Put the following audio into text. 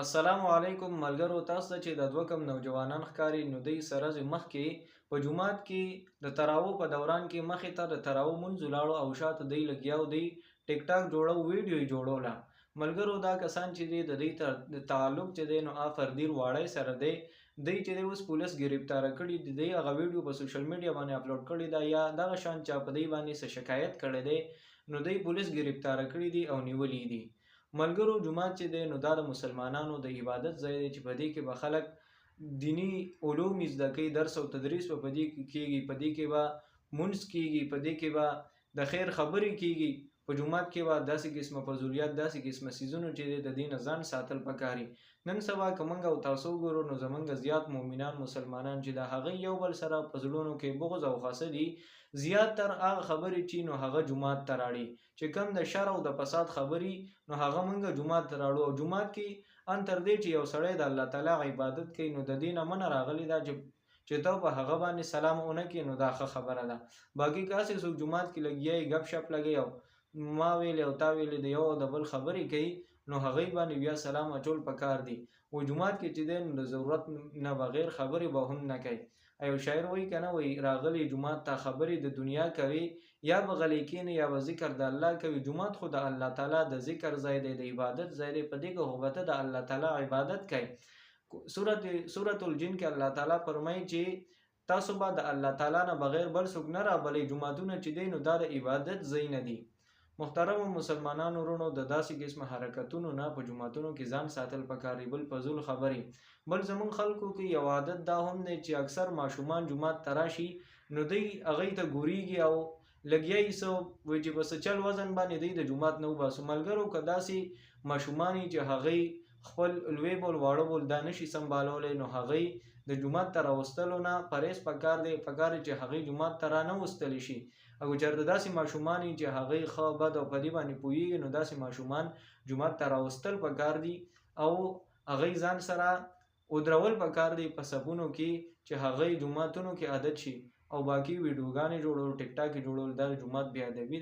السلام علیکم ملګرو، تاسو ته چې د دوه کم نوجوانان ښکاري نو دوی سره مخکې په جومات کې د تراو په دوران کې مخې ته د تراو مونځ ولاړو او شاته دوی لګیاو دی ټیک ټاک جوړو ویډیو یې جوړوله. ملګرو دا کسان چې دی د دوی د تعلق چې دی نو فردي واړی سره دی. دوی چې دی اوس پولیس ګرفتاره کړي دي. دوی هغه ویډیو په سوشل میډیا باندې اپلوډ کړی دا یا دغه شان چا په دوی باندې څه شکایت کړی دی نو دوی پولیس ګرفتاره کړي دي او نیولي دي. ملګرو جومات چې دی نو دا د مسلمانانو د عبادت ځای دی چې په دې کې به خلک دینی علوم زده کوي، درس او تدریس به په دې کې کیږي، په دې کې به مونځ کیږي، په دې کې به د خیر خبرې کیږي. په جومات کې به داسې قسمه فضولیات داسې قسمه څیزونه چې دی د دې نه ځان ساتل پکاري. نن سبا که موږ او تاسو وګورو نو زموږ زیات مؤمنان مسلمانان چې د هغه یو بل سره په زړونو کې بغض او حسد دي، زیات تر هغه خبرې چې نو هغه جومات ته راړي چې کم د شر او د فساد خبرې نو هغه موږ جومات ته راړو. او جومات کې ان تر دې چې یو سړی د الله تعالی عبادت کوي نو د دې نه منع راغلی دا چې ته په هغه باندې سلام ونه کړې نو دا ښه خبره ده. باقي کاسې څوک جومات کې لګیا ګپ شپ لګي او ما ویلې او تا ویلې د یو او د بل خبرې کوي نو هغوی باندې بیا سلام اچول پکار دي. و جومات کې چې دی نو د ضرورت نه بغیر خبرې به هم نه کوي. یو شاعر وایي که نه وایي راغلی جومات ته خبرې د دنیا کوي یا به غلی کینې یا به ذکر د الله کوي. جومات خو د الله تعالی د ذکر ځای دی، د عبادت ځای دی. په دې کې خو به ته د الله تعالی عبادت کوي. سورة الجن کې الله تعالی فرمایي چې تاسو به د الله تعالی نه بغیر بل څوک نه رابلئ. جوماتونه چې دی نو دا د عبادت ځای نه دي. محترم مسلمانانو ورونو، د داسې قسمه حرکتونو نه په جوماتونو کې ځان ساتل پکار دي. بل فضول خبرې بل زموږ خلکو کې یو عادت دا هم دی چې اکثر ماشومان جومات ته راشي نو دوی هغوی ته ګورېږي او لګیا یې څه وایي چې په څه چل وزن باندې دوی د جومات نه وباسو. ملګرو که داسې ماشومان چې هغوی خپل لوی بول واړه بول دا نشي سنبالولی نو هغوی د جومات ته راوستلو نه پرهیز پکار دی. پکار دی چې هغوی جومات ته رانه وستلی شي. او چېرته داسې ماشومان چې هغوی ښه بد او په دې باندې پوهېږي نو داسې ماشومان جومات ته راوستل پکار دي او هغوی ځان سره ودرول پکار دی په صفونو کې چې هغوی جوماتونو کې عادت شي. او باقي ویډیوګانې جوړول ټیک ټاک یې جوړول دا د جومات بې ادبي